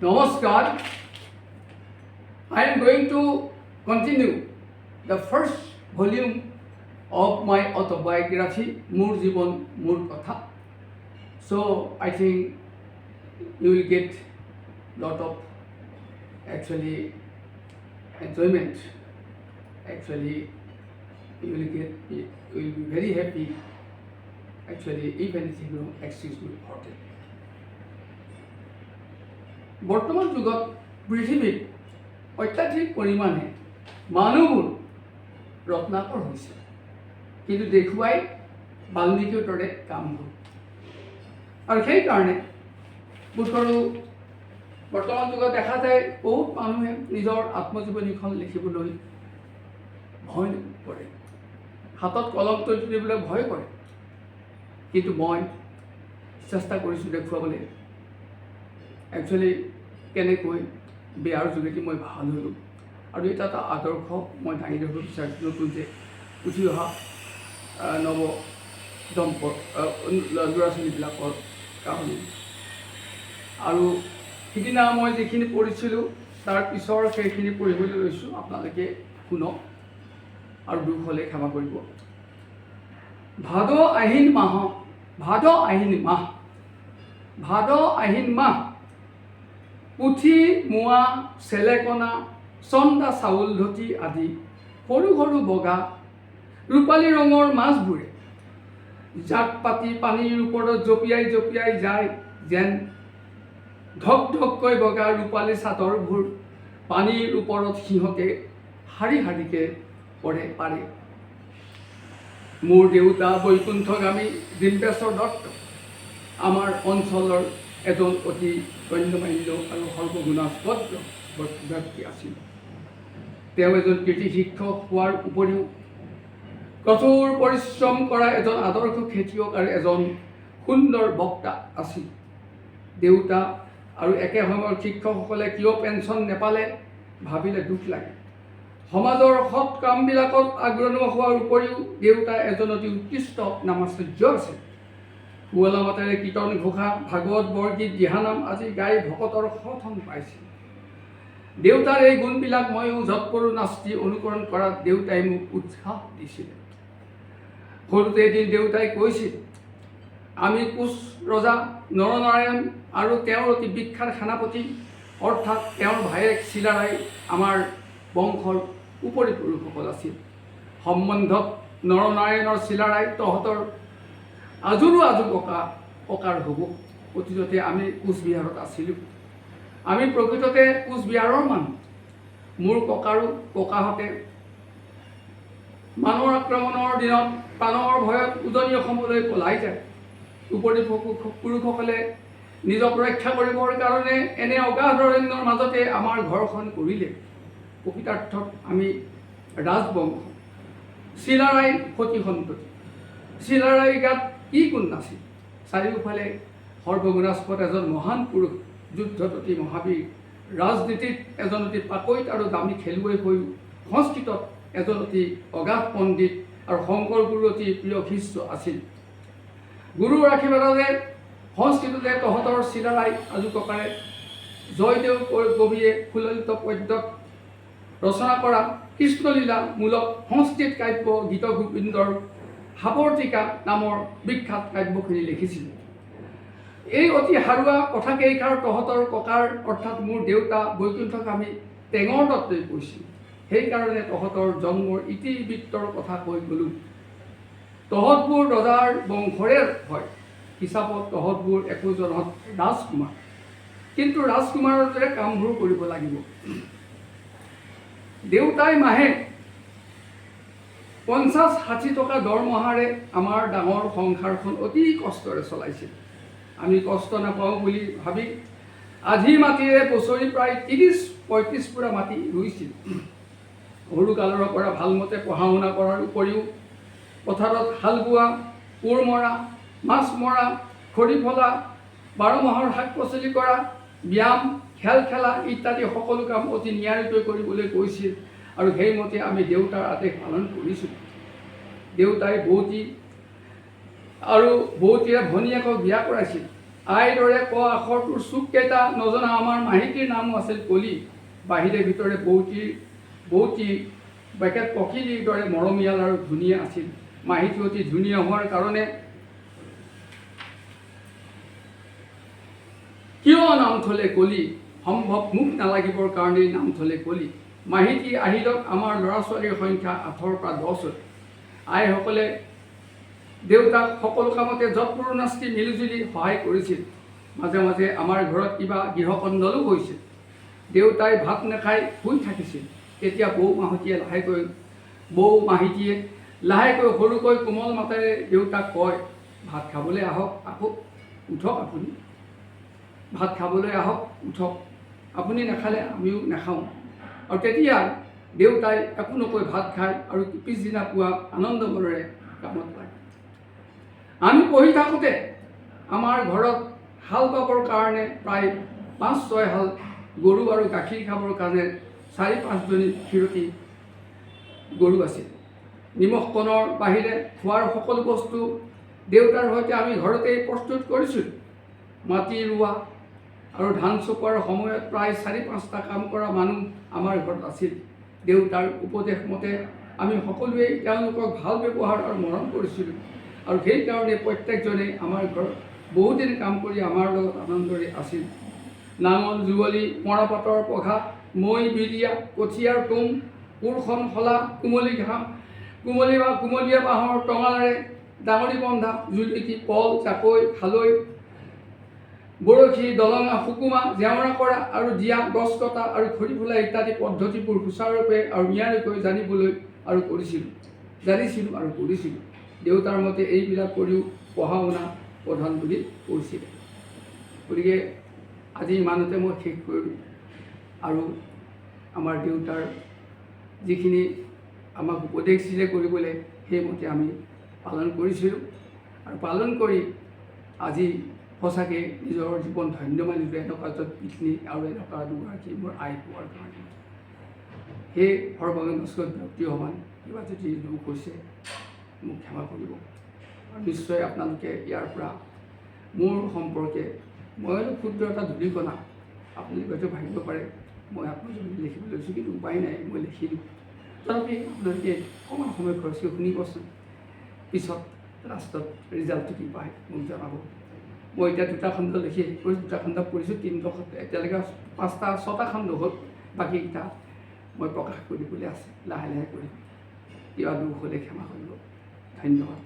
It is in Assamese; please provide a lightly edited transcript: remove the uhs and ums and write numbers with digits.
Namaskar. I am going to continue the first volume of my autobiography, Moor Jibon Moor Kotha. So I think you will get lot of actually enjoyment. Actually, you will be very happy. Actually, if anything wrong, excuse me for that. বৰ্তমান যুগত পৃথিৱীত অত্যাধিক পৰিমাণে মানুহবোৰ ৰত্নাকৰ হৈছে, কিন্তু দেখুৱাই বাল্মীকিৰ দৰে কামবোৰ। আৰু সেইকাৰণে বোধ কৰোঁ বৰ্তমান যুগত দেখা যায় বহুত মানুহে নিজৰ আত্মজীৱনীখন লিখিবলৈ ভয় কৰে, হাতত কলম তুলিবলৈ ভয় কৰে। কিন্তু মই চেষ্টা কৰিছোঁ দেখুৱাবলৈ একচুৱেলি কেনেকৈ বেয়াৰ যোগেদি মই ভাল হ'লোঁ, আৰু এটা আদৰ্শ মই দাঙি ধৰিব বিচাৰিছোঁ নতুন যে উঠি অহা নৱ ল'ৰা ছোৱালীবিলাকৰ কাৰণে। আৰু সিদিনা মই যিখিনি পঢ়িছিলোঁ তাৰ পিছৰ সেইখিনি পঢ়িবলৈ লৈছোঁ, আপোনালোকে শুনক আৰু দুখ হ'লে ক্ষমা কৰিব। ভাদ আহিন মাহ পুঠি মোৱা চেলেকণা চন্দা চাউল ধুতি আদি সৰু সৰু বগা ৰূপালী ৰঙৰ মাছবোৰে জাক পাতি পানীৰ ওপৰত জঁপিয়াই জঁপিয়াই যায়, যেন ধক ধককৈ বগা ৰূপালী চাদৰবোৰ পানীৰ ওপৰত সিহঁতে শাৰী শাৰীকৈ পাৰে। মোৰ দেউতা বৈকুণ্ঠগামী ডিম্বেশ্বৰ দত্ত আমাৰ অঞ্চলৰ এজন অতি গণ্যমান্য আৰু সৰ্বগুণাস্পদ ব্যক্তি আছিল। তেওঁ এজন কৃতি শিক্ষক হোৱাৰ উপৰিও কঠোৰ পৰিশ্ৰম কৰা এজন আদৰ্শ খেতিয়ক আৰু এজন সুন্দৰ বক্তা আছিল। দেউতা আৰু একে সময়ৰ শিক্ষকসকলে কিয় পেঞ্চন নেপালে ভাবিলে দুখ লাগে। সমাজৰ সৎ কামবিলাকত আগ্ৰহ হোৱাৰ উপৰিও দেউতা এজন অতি উৎকৃষ্ট নামাচাৰ্য আছিল। শুৱলা মাতেৰে কীৰ্তন ঘোষা, ভাগৱত বৰগীত, দিহানাম আদি গাই ভকতৰ সথন পাইছিল। দেউতাৰ এই গুণবিলাক ময়ো যৎপৰো নাস্তি অনুকৰণ কৰাত দেউতাই মোক উৎসাহ দিছিল। সৰুতে এদিন দেউতাই কৈছিল, আমি কোচ ৰজা নৰনাৰায়ণ আৰু তেওঁৰ অতি বিখ্যাত সেনাপতি অৰ্থাৎ তেওঁৰ ভায়েক চিলাৰাই আমাৰ বংশৰ উপৰি পুৰুষসকল আছিল। সম্বন্ধত নৰনাৰায়ণৰ চিলাৰাই তহঁতৰ আজোৰো ককাৰ হ'ব। অতীততে আমি কোচবিহাৰত আছিলোঁ। আমি প্ৰকৃততে কোচবিহাৰৰ মানুহ। মোৰ ককাহঁতে মানুহৰ আক্ৰমণৰ দিনত প্ৰাণৰ ভয়ত উজনি অসমলৈ পলাই যায়। উপৰি পুৰুষসকলে নিজক ৰক্ষা কৰিবৰ কাৰণে এনে অগাধ অৰণ্যৰ মাজতে আমাৰ ঘৰখন কৰিলে। প্ৰকৃতাৰ্থত আমি ৰাজবংশ, চিলাৰাই সতী সন্ততি। চিলাৰাই গাত কি গুণ নাছিল? চাৰিওফালে সৰ্বগুণাস্পদ এজন মহান পুৰুষ, যুদ্ধত অতি মহাবীৰ, ৰাজনীতিত এজন অতি পাকৈত আৰু দামী খেলুৱৈ হৈও সংস্কৃতত এজন অতি অগাধ পণ্ডিত আৰু শংকৰ গুৰুৰ অতি প্ৰিয় শিষ্য আছিল। গুৰুৰ আশীৰ্বাদে সংস্কৃততে তহঁতৰ চিলাৰাই আজোককাৰে জয়দেৱ কবিয়ে সুললিত পদ্যত ৰচনা কৰা কৃষ্ণলীলামূলক সংস্কৃত কাব্য গীত গোবিন্দৰ সাৱৰ্তিকা নামৰ বিখ্যাত কাব্যখিনি লিখিছিল। এই অতি সাৰুৱা কথাকেইষাৰ তহঁতৰ ককাৰ অৰ্থাৎ মোৰ দেউতা বৈকুণ্ঠগামী টেঙৰ দত্তই কৈছিল। সেইকাৰণে তহঁতৰ জন্মৰ ইতিবৃত্তৰ কথা কৈ গ'লোঁ। তহঁতবোৰ ৰজাৰ বংশৰে হয়। হিচাপত তহঁতবোৰ একোজনত ৰাজকুমাৰ, কিন্তু ৰাজকুমাৰৰ দৰে কামবোৰ কৰিব লাগিব। দেউতাই মাহে 50-60 টকা দৰমহাৰে আমাৰ ডাঙৰ সংসাৰখন অতি কষ্টৰে চলাইছিল। আমি কষ্ট নাপাওঁ বুলি ভাবি আধি মাটিৰে বছৰি প্ৰায় 30-35 পুৰা মাটি ৰুইছিল। সৰুকালৰ পৰা ভালমতে পঢ়া শুনা কৰাৰ উপৰিও পথাৰত হাল বোৱা, কোৰ মৰা, মাছ মৰা, খৰি ফলা, 12 মাহৰ শাক পাচলি কৰা, ব্যায়াম, খেল খেলা ইত্যাদি সকলো কাম অতি নিয়াৰিকৈ কৰিবলৈ কৈছিল, আৰু সেইমতে আমি দেউতাৰ আদেশ পালন কৰিছোঁ। দেউতাই বৌতী আৰু বৌতীৰে ভনীয়েকক বিয়া কৰাইছিল। আইৰ দৰে ক আখৰটোৰ চুককেইটা নজনা আমাৰ মাহিতীৰ নামো আছিল কলি। বাহিৰে ভিতৰে বৌতি বেকেট পখিলীৰ দৰে মৰমীয়াল আৰু ধুনীয়া আছিল। মাহিতি অতি ধুনীয়া হোৱাৰ কাৰণে কিয় নাম থলে কলি, সম্ভৱ মুখ নালাগিবৰ কাৰণেই নাম থলে কলি। মাহিতি আহিলত আমাৰ ল'ৰা ছোৱালীৰ সংখ্যা 8ৰ পৰা 10 হ'ল। আইসকলে দেউতাক সকলো কামতে যৎপৰো নাস্তি মিলিজুলি সহায় কৰিছিল। মাজে মাজে আমাৰ ঘৰত কিবা গৃহকন্দলো হৈছিল। দেউতাই ভাত নাখাই শুই থাকিছিল। তেতিয়া বৌ মাহিতীয়ে লাহেকৈ সৰুকৈ কোমল মাতেৰে দেউতাক কয়, ভাত খাবলৈ আহক, আকৌ উঠক আপুনি, ভাত খাবলৈ আহক, উঠক, আপুনি নাখালে আমিও নাখাওঁ। আৰু তেতিয়া দেউতাই একো নকৈ ভাত খায় আৰু পিছদিনা পুৱা আনন্দ মনেৰে কামত লাগে। আমি পঢ়ি থাকোঁতে আমাৰ ঘৰত হাল বাবৰ কাৰণে প্ৰায় 5-6 হাল গৰু আৰু গাখীৰ খাবৰ কাৰণে 4-5জনী ক্ষীৰতী গৰু আছিল। নিমখ কণৰ বাহিৰে খোৱাৰ সকলো বস্তু দেউতাৰ সৈতে আমি ঘৰতেই প্ৰস্তুত কৰিছিলোঁ। মাটি ৰোৱা আৰু ধান চপোৱাৰ সময়ত প্ৰায় 4-5টা কাম কৰা মানুহ আমাৰ ঘৰত আছিল। দেউতাৰ উপদেশ মতে আমি সকলোৱেই তেওঁলোকক ভাল ব্যৱহাৰ আৰু মৰম কৰিছিলোঁ আৰু সেইকাৰণে প্ৰত্যেকজনেই আমাৰ ঘৰত বহুদিন কাম কৰি আমাৰ লগত আনন্দৰে আছিল। নাঙল যুৱলি, মৰাপাতৰ পঘা, মৈ বিৰিয়া, কঠীয়াৰ তুং, কোৰখন শলা, কুমলীয়া বাঁহৰ টঙালেৰে ডাঙৰি বন্ধা, জুলুকি, পল, জাকৈ, খালৈ, বৰশী, দলঙা, সুকুমা, জেওৰা কৰা আৰু জীয়া, গছ কটা আৰু খৰি ফুলা ইত্যাদি পদ্ধতিবোৰ সুচাৰুৰূপে আৰু নিয়াৰিকৈ জানিছিলোঁ আৰু কৰিছিলোঁ। দেউতাৰ মতে এইবিলাক কৰিও পঢ়া শুনা প্ৰধান বুলি কৈছিলে। গতিকে আজি ইমানতে মই শেষ কৰিলোঁ। আৰু আমাৰ দেউতাৰ যিখিনি আমাক উপদেশ দিছিলে কৰিবলৈ, সেইমতে আমি পালন কৰিছিলোঁ আৰু পালন কৰি আজি সঁচাকৈ নিজৰ জীৱন ধন্য মানিলোঁ। এনেকুৱা এজন পিতৃ আৰু এনেকুৱা দুগৰাকী মোৰ আই পোৱাৰ কাৰণে। সেই সৰ্বজনস্কত ব্যক্তি সমান কিবা যদি দুখ হৈছে মোক ক্ষমা কৰিব। আৰু নিশ্চয় আপোনালোকে ইয়াৰ পৰা মোৰ সম্পৰ্কে মই অলপ ক্ষুদ্ৰ এটা ধূলিকণা আপোনালোকে হয়তো ভাবিব পাৰে মই আত্মজীৱনী লিখিবলৈ লৈছোঁ, কিন্তু উপায় নাই, মই লিখিলোঁ। তথাপি আপোনালোকে অকণমান সময় খৰচ কৰি শুনিবচোন, পিছত লাষ্টত ৰিজাল্টটো কি পায় মোক জনাব। মই এতিয়া 2টা খণ্ড লিখি শেষ কৰিছোঁ, 2টা খণ্ড পঢ়িছোঁ, 3টা এতিয়ালৈকে 5-6টা খণ্ড হ'ল। বাকীকেইটা মই প্ৰকাশ কৰিবলৈ আছে, লাহে লাহে কৰিম। কিবা দুখ হ'লে ক্ষমা কৰিব। ধন্যবাদ।